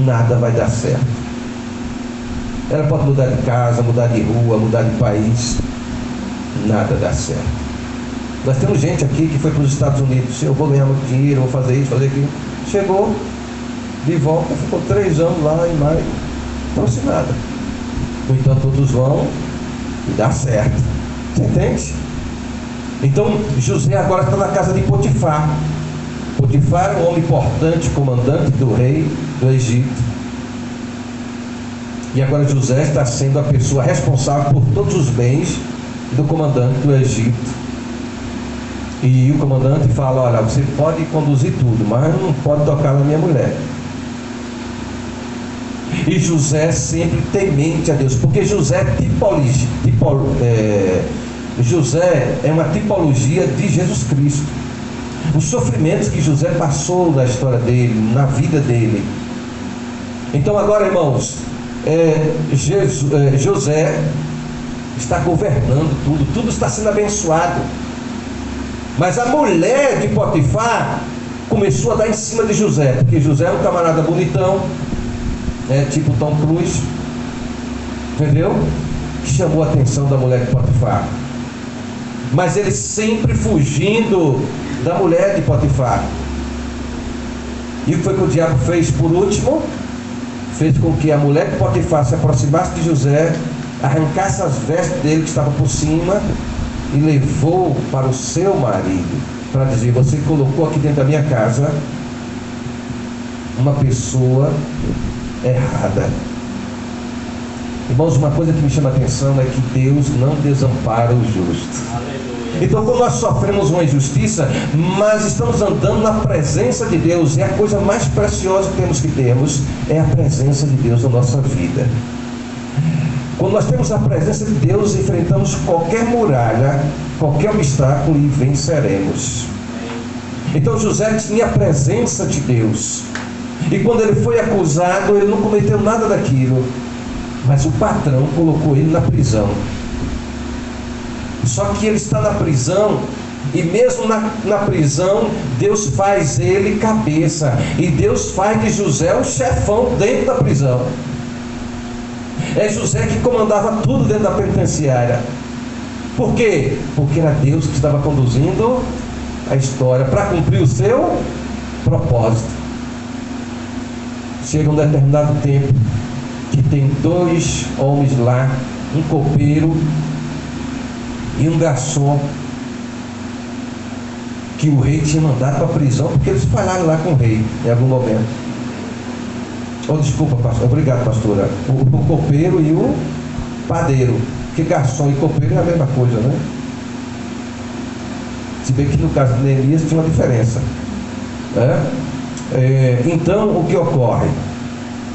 nada vai dar certo. Ela pode mudar de casa, mudar de rua, mudar de país, nada dá certo. Nós temos gente aqui que foi para os Estados Unidos: eu vou ganhar muito dinheiro, vou fazer isso, fazer aquilo. Chegou de volta, ficou 3 anos lá e mais, não trouxe nada. No entanto, todos vão e dá certo. Você entende? Então José agora está na casa de Potifar. Potifar é um homem importante, comandante do rei do Egito. E agora José está sendo a pessoa responsável por todos os bens do comandante do Egito. E o comandante fala: olha, você pode conduzir tudo, mas não pode tocar na minha mulher. E José sempre temente a Deus, porque José José é uma tipologia de Jesus Cristo. Os sofrimentos que José passou na história dele, na vida dele. Então agora, irmãos, José está governando tudo está sendo abençoado. Mas a mulher de Potifar começou a dar em cima de José, porque José é um camarada bonitão, tipo Tom Cruise, entendeu? Que chamou a atenção da mulher de Potifar. Mas ele sempre fugindo da mulher de Potifar. E o que foi que o diabo fez por último? Fez com que a mulher de Potifar se aproximasse de José, arrancasse as vestes dele que estavam por cima e levou para o seu marido, para dizer: você colocou aqui dentro da minha casa uma pessoa errada. Irmãos, uma coisa que me chama a atenção é que Deus não desampara o justo. Então, quando nós sofremos uma injustiça, mas estamos andando na presença de Deus, e a coisa mais preciosa que temos é a presença de Deus na nossa vida. Quando nós temos a presença de Deus, enfrentamos qualquer muralha, qualquer obstáculo e venceremos. Então José tinha a presença de Deus, e quando ele foi acusado, ele não cometeu nada daquilo, mas o patrão colocou ele na prisão. Só que ele está na prisão, e mesmo na prisão, Deus faz ele cabeça, e Deus faz de José o chefão dentro da prisão. É José que comandava tudo dentro da penitenciária. Por quê? Porque era Deus que estava conduzindo a história para cumprir o seu propósito. Chega um determinado tempo que tem 2 homens lá, um copeiro e um garçom, que o rei tinha mandado para a prisão porque eles falharam lá com o rei em algum momento. Oh, desculpa, pastor. Obrigado, pastora. O copeiro e o padeiro. Que garçom e copeiro é a mesma coisa, né? Se bem que no caso de Neemias tinha uma diferença. Então, o que ocorre?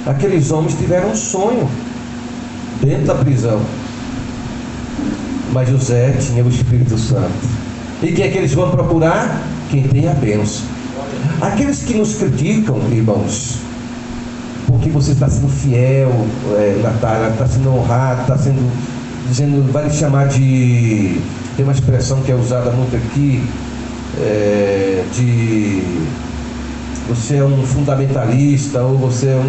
Aqueles homens tiveram um sonho dentro da prisão, mas José tinha o Espírito Santo. E quem é que eles vão procurar? Quem tem a bênção. Aqueles que nos criticam, irmãos, porque você está sendo fiel, Natália, está sendo honrado, está sendo, dizendo, vai lhe chamar de, tem uma expressão que é usada muito aqui, de você é um fundamentalista, ou você é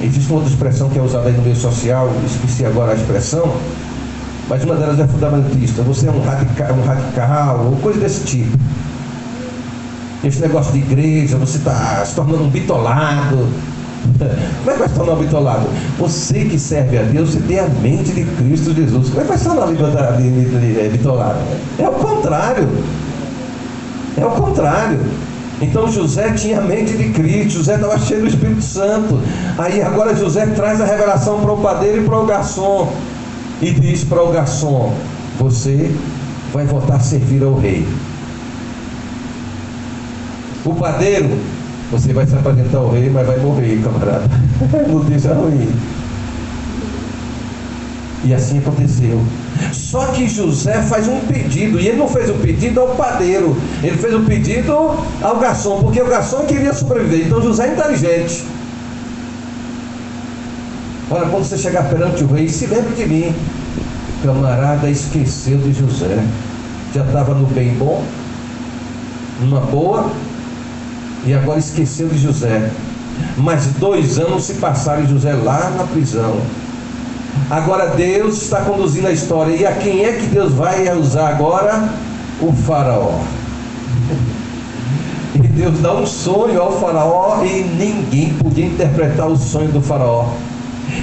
existe uma outra expressão que é usada aí no meio social, esqueci agora a expressão, mas uma delas é fundamentalista. Você é um radical, ou coisa desse tipo. Esse negócio de igreja, você está se tornando um bitolado. Como é que vai se tornar um bitolado? Você que serve a Deus, você tem a mente de Cristo Jesus. Como é que vai se tornar bitolado? É o contrário. É o contrário. Então José tinha a mente de Cristo, José estava cheio do Espírito Santo. Aí agora José traz a revelação para o padeiro e para o garçom, e diz para o garçom: você vai voltar a servir ao rei. O padeiro: você vai se apresentar ao rei, mas vai morrer, camarada. Notícia ruim. E assim aconteceu. Só que José faz um pedido, e ele não fez um pedido ao padeiro, ele fez um pedido ao garçom, porque o garçom queria sobreviver. Então José é inteligente. Olha, quando você chegar perante o rei, se lembre de mim. Camarada esqueceu de José. Já estava no bem bom, numa boa, e agora esqueceu de José. Mas 2 anos se passaram e José lá na prisão. Agora Deus está conduzindo a história. E a quem é que Deus vai usar agora? O faraó. E Deus dá um sonho ao faraó, e ninguém podia interpretar o sonho do faraó.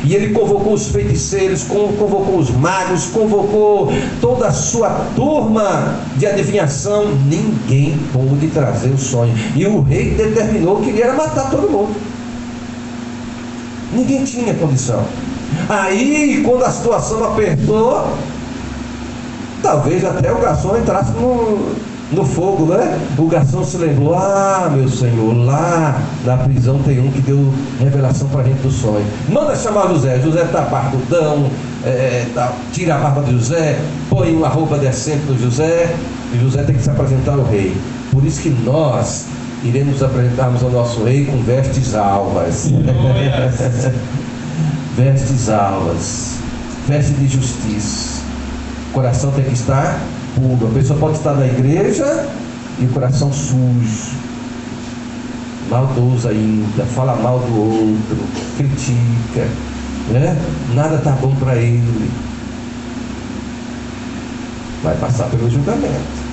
E ele convocou os feiticeiros, convocou os magos, convocou toda a sua turma de adivinhação. Ninguém pôde trazer o sonho. E o rei determinou que ele ia matar todo mundo. Ninguém tinha condição. Aí, quando a situação apertou, talvez até o garçom entrasse no fogo, né? O garçom se lembrou: ah, meu senhor, lá na prisão tem um que deu revelação para a gente do sonho. Manda chamar José. José está barbudão, tira a barba de José, põe uma roupa decente no José, e José tem que se apresentar ao rei. Por isso que nós iremos apresentarmos ao nosso rei com vestes alvas. Vestes alvas, veste de justiça. O coração tem que estar puro. A pessoa pode estar na igreja e o coração sujo, maldoso ainda, fala mal do outro, critica, né? Nada está bom para ele. vai passar pelo julgamento.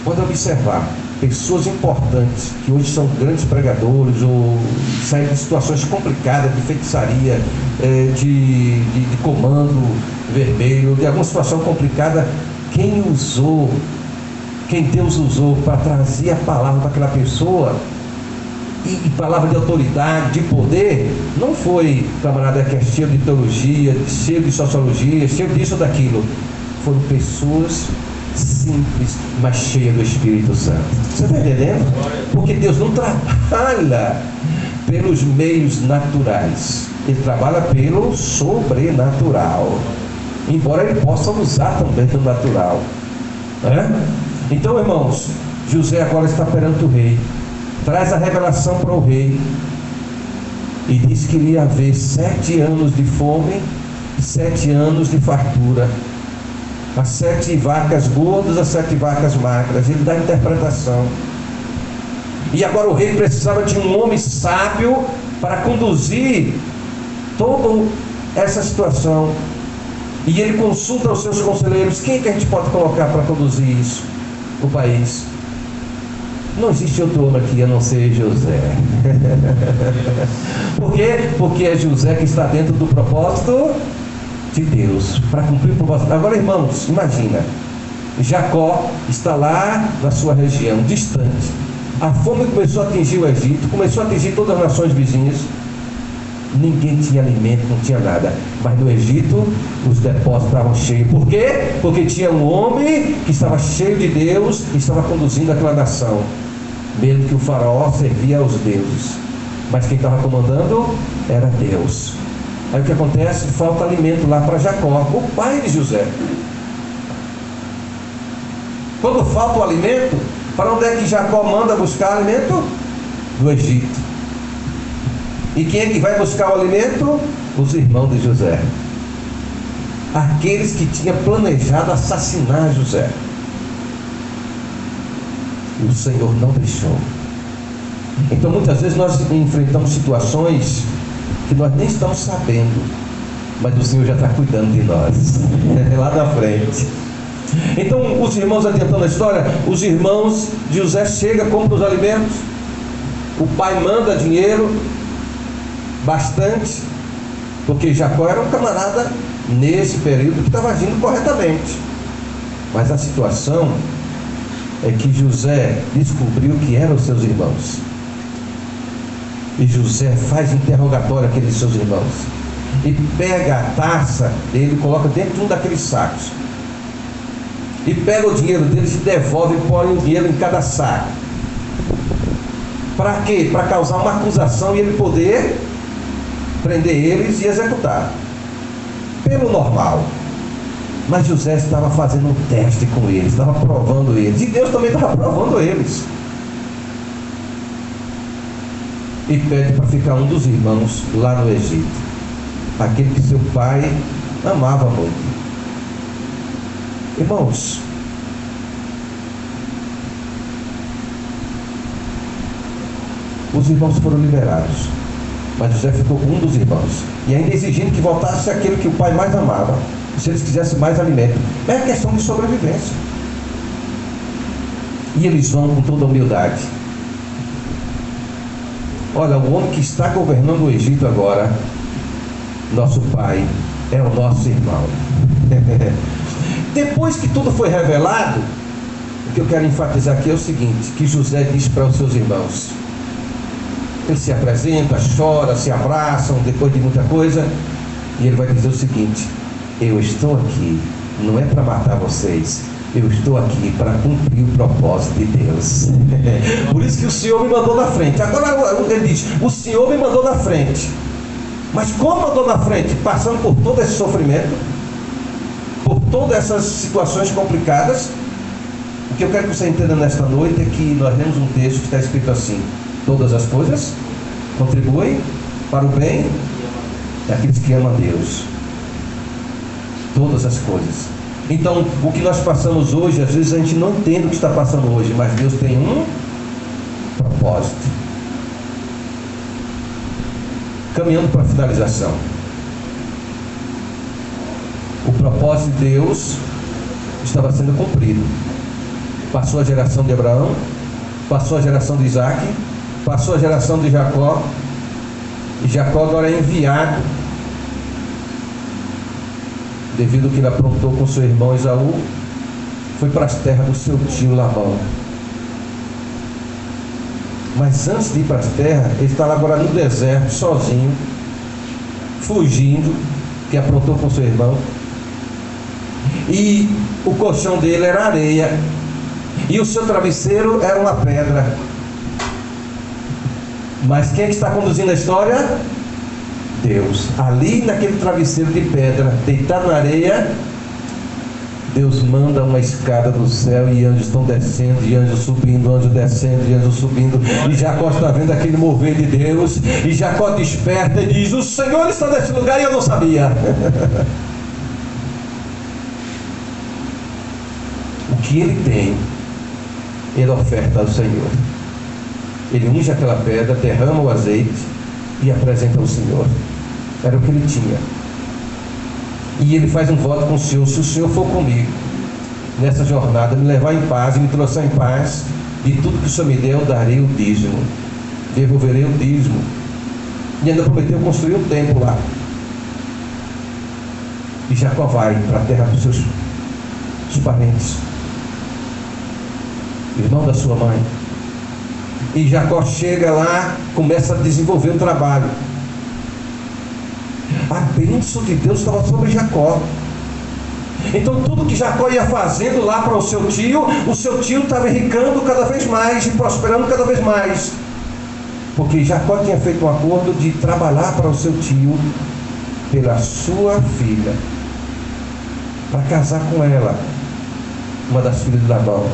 Pode observar, pessoas importantes, que hoje são grandes pregadores, ou saem de situações complicadas, de feitiçaria, de comando vermelho, de alguma situação complicada, quem Deus usou para trazer a palavra para aquela pessoa, e palavra de autoridade, de poder, não foi camarada que é cheio de teologia, cheio de sociologia, cheio disso ou daquilo. Foram pessoas simples, mas cheias do Espírito Santo. Você está entendendo? Porque Deus não trabalha pelos meios naturais, Ele trabalha pelo sobrenatural, embora Ele possa usar também do natural, né? Então, irmãos, José agora está perante o rei, traz a revelação para o rei e diz que iria haver 7 anos de fome e 7 anos de fartura, as 7 vacas gordas, as 7 vacas magras. Ele dá a interpretação. E agora o rei precisava de um homem sábio para conduzir toda essa situação, e ele consulta os seus conselheiros: quem é que a gente pode colocar para conduzir isso, o país? Não existe outro homem aqui a não ser José. Por quê? Porque é José que está dentro do propósito de Deus, para cumprir o propósito. Agora, irmãos, imagina, Jacó está lá na sua região, distante. A fome começou a atingir o Egito, começou a atingir todas as nações vizinhas. Ninguém tinha alimento, não tinha nada. Mas no Egito, os depósitos estavam cheios. Por quê? Porque tinha um homem que estava cheio de Deus e estava conduzindo aquela nação, mesmo que o faraó servia aos deuses, mas quem estava comandando era Deus. Aí o que acontece? Falta alimento lá para Jacó, o pai de José. Quando falta o alimento, para onde é que Jacó manda buscar alimento? No Egito. E quem é que vai buscar o alimento? Os irmãos de José, aqueles que tinham planejado assassinar José. E o Senhor não deixou. Então muitas vezes nós enfrentamos situações que nós nem estamos sabendo, mas o Senhor já está cuidando de nós, lá na frente. Então os irmãos, adiantando a história, os irmãos de José chegam, compram os alimentos, o pai manda dinheiro bastante, porque Jacó era um camarada nesse período que estava agindo corretamente. Mas a situação é que José descobriu que eram os seus irmãos, e José faz interrogatório àqueles seus irmãos, e pega a taça dele, coloca dentro de um daqueles sacos, e pega o dinheiro deles e devolve, e põe o dinheiro em cada saco. Para quê? Para causar uma acusação e ele poder prender eles e executar pelo normal. Mas José estava fazendo um teste com eles, estava provando eles, e Deus também estava provando eles, e pede para ficar um dos irmãos lá no Egito, aquele que seu pai amava muito. Irmãos, os irmãos foram liberados, mas José ficou com um dos irmãos, e ainda exigindo que voltasse aquele que o pai mais amava, se eles quisessem mais alimento. É questão de sobrevivência. E eles vão com toda a humildade. Olha, o homem que está governando o Egito agora, nosso pai, é o nosso irmão. Depois que tudo foi revelado, o que eu quero enfatizar aqui é o seguinte, que José diz para os seus irmãos. Ele se apresenta, chora, se abraçam, depois de muita coisa, e ele vai dizer o seguinte: eu estou aqui, não é para matar vocês, eu estou aqui para cumprir o propósito de Deus. Por isso que o Senhor me mandou na frente. Agora ele diz: o Senhor me mandou na frente. Mas como mandou na frente? Passando por todo esse sofrimento, por todas essas situações complicadas. O que eu quero que você entenda nesta noite é que nós lemos um texto que está escrito assim: todas as coisas contribuem para o bem daqueles que amam a Deus. Todas as coisas. Então, o que nós passamos hoje, às vezes a gente não entende o que está passando hoje, mas Deus tem um propósito. Caminhando para a finalização, O propósito de Deus estava sendo cumprido. Passou a geração de Abraão, passou a geração de Isaac, passou a geração de Jacó, e Jacó agora é enviado, devido ao que ele aprontou com seu irmão Esaú, foi para as terras do seu tio Labão. Mas antes de ir para as terras, ele estava agora no deserto, sozinho, fugindo, que aprontou com seu irmão. E o colchão dele era areia, e o seu travesseiro era uma pedra. Mas quem é que está conduzindo a história? Deus. Ali naquele travesseiro de pedra, deitado na areia, Deus manda uma escada do céu, e anjos estão descendo, e anjos subindo, anjos descendo, e anjos subindo. E Jacó está vendo aquele mover de Deus, e Jacó desperta e diz: o Senhor está nesse lugar, e eu não sabia. O que ele tem, ele oferta ao Senhor. Ele unge aquela pedra, derrama o azeite e apresenta ao Senhor. Era o que ele tinha. E ele faz um voto com o Senhor: se o Senhor for comigo nessa jornada, me levar em paz e me trouxer em paz, de tudo que o Senhor me der, eu darei o dízimo, devolverei o dízimo. E ainda prometeu construir um templo lá. E Jacó vai para a terra dos seus parentes, irmão da sua mãe. E Jacó chega lá, começa a desenvolver um trabalho. A bênção de Deus estava sobre Jacó. Então tudo que Jacó ia fazendo lá para o seu tio estava enricando cada vez mais e prosperando cada vez mais, porque Jacó tinha feito um acordo de trabalhar para o seu tio pela sua filha, para casar com ela, uma das filhas de Labão.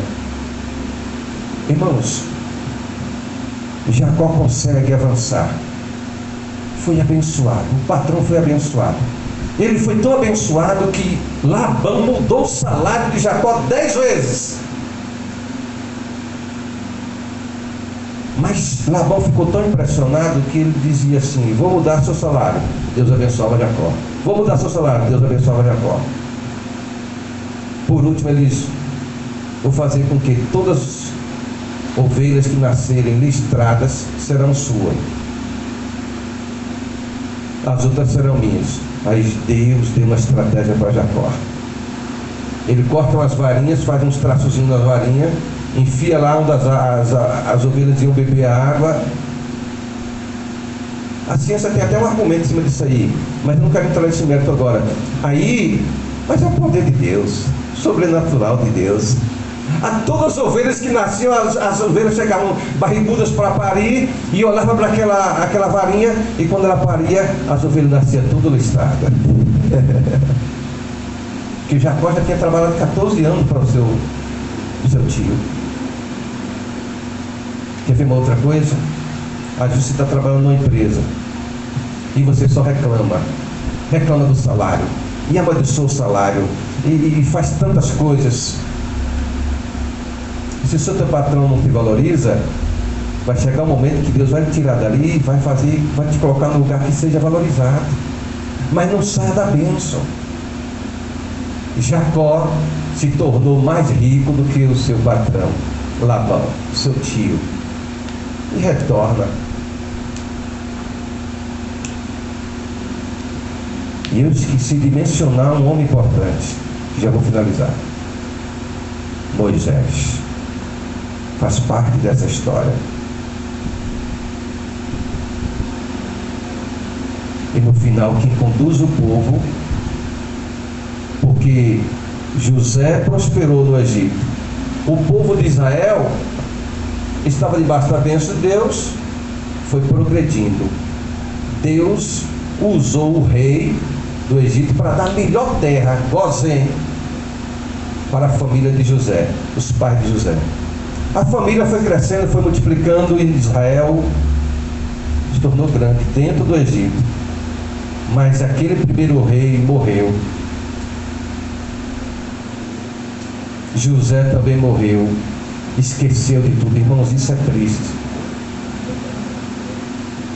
Irmãos, Jacó consegue avançar. Foi abençoado, o patrão foi abençoado. Ele foi tão abençoado que Labão mudou o salário de Jacó 10 vezes. Mas Labão ficou tão impressionado que ele dizia assim: vou mudar seu salário. Deus abençoava Jacó. Vou mudar seu salário. Deus abençoava Jacó. Por último ele disse: vou fazer com que todas as ovelhas que nascerem listradas serão suas, as outras serão minhas. Aí Deus deu uma estratégia para Jacó. Ele corta umas varinhas, faz uns traçozinhos nas varinhas, enfia lá onde as ovelhas iam beber a água. A ciência tem até um argumento em cima disso aí, mas não quero entrar nesse mérito agora. Mas é o poder de Deus, sobrenatural de Deus. A todas as ovelhas que nasciam, as ovelhas chegavam barrigudas para parir, e olhavam para aquela varinha, e quando ela paria, as ovelhas nasciam tudo listradas. Que Jacó já tinha trabalhado 14 anos para o seu tio. Quer ver uma outra coisa? Às vezes você está trabalhando numa empresa e você só reclama do salário, e amaldiçoa o salário, e faz tantas coisas. Se o seu patrão não te valoriza, vai chegar um momento que Deus vai te tirar dali e vai te colocar num lugar que seja valorizado, mas não saia da bênção. Jacó se tornou mais rico do que o seu patrão Labão, seu tio, e retorna. E eu esqueci de mencionar um homem importante, que já vou finalizar. Moisés faz parte dessa história. E no final, quem conduz o povo, porque José prosperou no Egito, o povo de Israel estava debaixo da bênção de Deus, foi progredindo. Deus usou o rei do Egito para dar a melhor terra, Gozém, para a família de José, os pais de José. A família foi crescendo, foi multiplicando, e Israel se tornou grande dentro do Egito. Mas aquele primeiro rei morreu. José também morreu, esqueceu de tudo. Irmãos, isso é triste.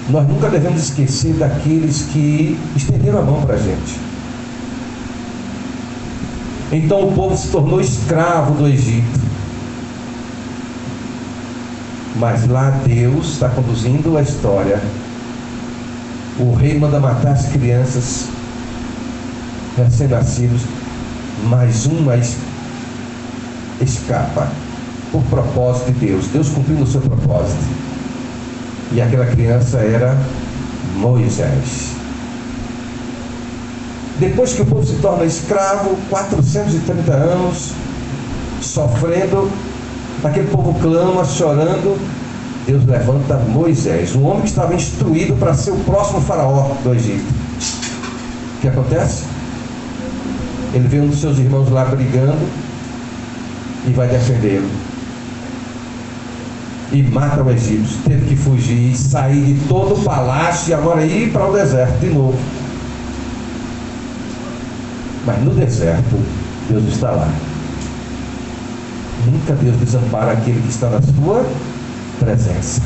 Nós nunca devemos esquecer daqueles que estenderam a mão para a gente. Então o povo se tornou escravo do Egito. Mas lá Deus está conduzindo a história. O rei manda matar as crianças recém-nascidos, mas uma escapa por propósito de Deus. Deus cumprindo o seu propósito. E aquela criança era Moisés. Depois que o povo se torna escravo, 430 anos sofrendo, aquele povo clama, chorando. Deus levanta Moisés, um homem que estava instruído para ser o próximo faraó do Egito. O que acontece? Ele vê um dos seus irmãos lá brigando e vai defendê-lo. E mata o egípcio. Teve que fugir, sair de todo o palácio e agora ir para o deserto de novo. Mas no deserto, Deus está lá. Nunca Deus desampara aquele que está na sua presença.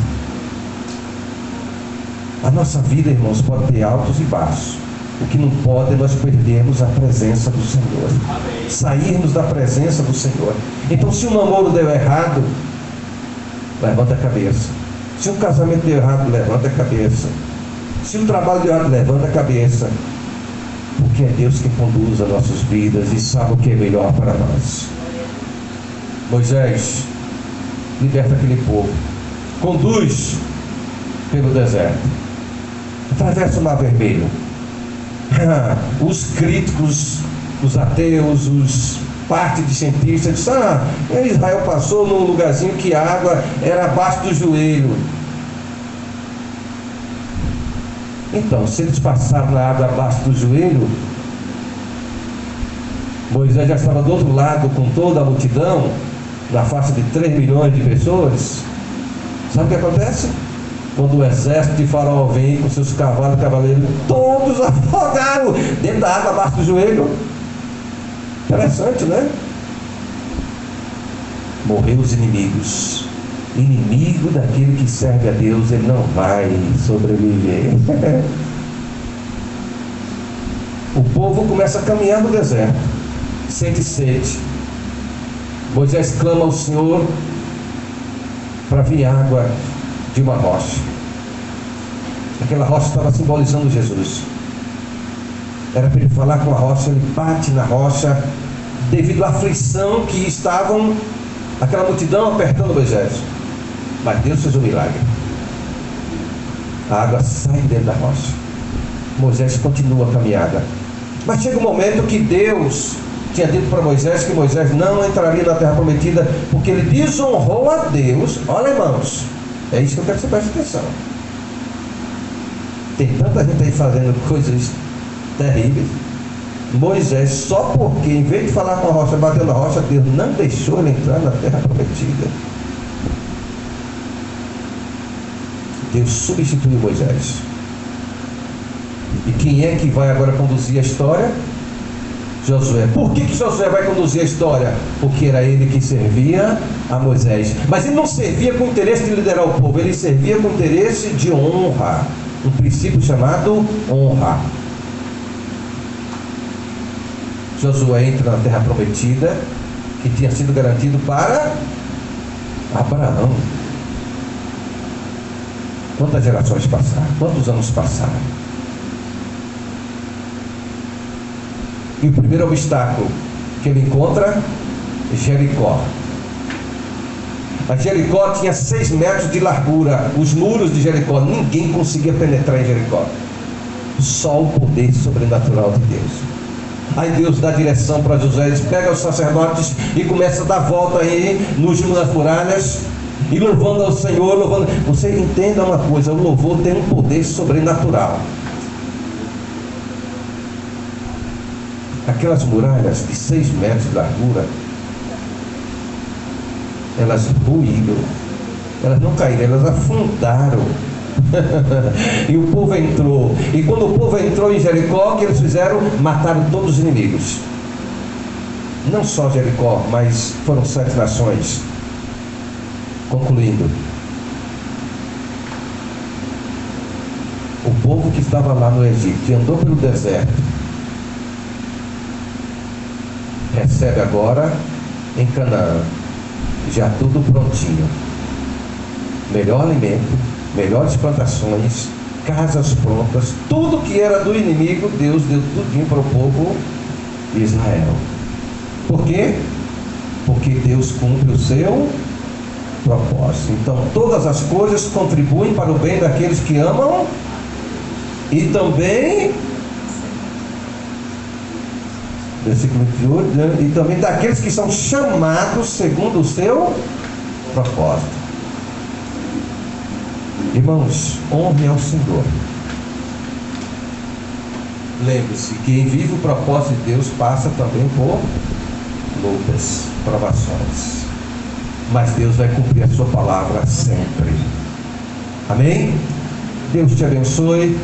A nossa vida, irmãos, pode ter altos e baixos. O que não pode é nós perdermos a presença do Senhor. Amém. Sairmos da presença do Senhor. Então, se um namoro deu errado, levanta a cabeça. Se um casamento deu errado, levanta a cabeça. Se um trabalho deu errado, levanta a cabeça. Porque é Deus que conduz as nossas vidas e sabe o que é melhor para nós. Moisés liberta aquele povo, conduz pelo deserto, atravessa o Mar Vermelho. Os críticos, os ateus, parte de cientistas dizem: Israel passou num lugarzinho que a água era abaixo do joelho. Então, se eles passaram na água abaixo do joelho, Moisés já estava do outro lado com toda a multidão, na faixa de 3 milhões de pessoas. Sabe o que acontece? Quando o exército de Faraó vem com seus cavalos e cavaleiros, todos afogaram dentro da água abaixo do joelho. Interessante, né? Morreu os inimigos. Inimigo daquele que serve a Deus, ele não vai sobreviver. O povo começa a caminhar no deserto, sente sede. Moisés clama ao Senhor para vir água de uma rocha. Aquela rocha estava simbolizando Jesus. Era para ele falar com a rocha, ele bate na rocha, devido à aflição que estavam aquela multidão apertando Moisés. Mas Deus fez um milagre. A água sai dentro da rocha. Moisés continua a caminhada. Mas chega um momento que Deus tinha dito para Moisés que Moisés não entraria na terra prometida, porque ele desonrou a Deus. Olha, irmãos, é isso que eu quero que você preste atenção. Tem tanta gente aí fazendo coisas terríveis. Moisés, só porque em vez de falar com a rocha, bateu na rocha, Deus não deixou ele entrar na terra prometida. Deus substituiu Moisés. E quem é que vai agora conduzir a história? Josué. Por que Josué vai conduzir a história? Porque era ele que servia a Moisés. Mas ele não servia com o interesse de liderar o povo, ele servia com o interesse de honra. Um princípio chamado honra. Josué entra na terra prometida, que tinha sido garantido para Abraão. Quantas gerações passaram? Quantos anos passaram? E o primeiro obstáculo que ele encontra é Jericó. A Jericó tinha 6 metros de largura. Os muros de Jericó, ninguém conseguia penetrar em Jericó. Só o poder sobrenatural de Deus. Aí Deus dá direção para Josué, eles pega os sacerdotes e começa a dar volta aí nas muralhas e louvando ao Senhor, louvando. Você entenda uma coisa, o louvor tem um poder sobrenatural. Aquelas muralhas de 6 metros de largura, elas ruíram, elas não caíram, elas afundaram. E o povo entrou. E quando o povo entrou em Jericó, o que eles fizeram? Mataram todos os inimigos. Não só Jericó, mas foram 7 nações. Concluindo, o povo que estava lá no Egito e andou pelo deserto, recebe agora em Canaã, já tudo prontinho. Melhor alimento, melhores plantações, casas prontas, tudo que era do inimigo, Deus deu tudinho para o povo de Israel. Por quê? Porque Deus cumpre o seu propósito. Então todas as coisas contribuem para o bem daqueles que amam e também, versículo 28, e também daqueles que são chamados segundo o seu propósito. Irmãos, honre ao Senhor. Lembre-se que quem vive o propósito de Deus passa também por lutas, provações, mas Deus vai cumprir a sua palavra sempre. Amém? Deus te abençoe,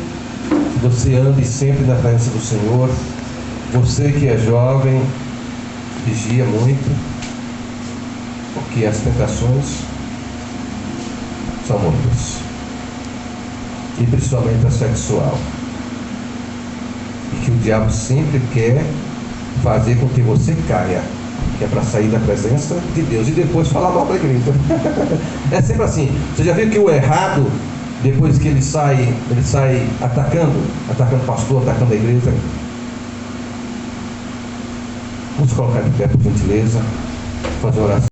que você ande sempre na presença do Senhor. Você que é jovem, vigia muito, porque as tentações são muitas, e principalmente a sexual, e que o diabo sempre quer fazer com que você caia, que é para sair da presença de Deus e depois falar mal da igreja. É sempre assim. Você já viu que o errado, depois que ele sai atacando o pastor, atacando a igreja? Vamos colocar de pé, por gentileza, fazer oração.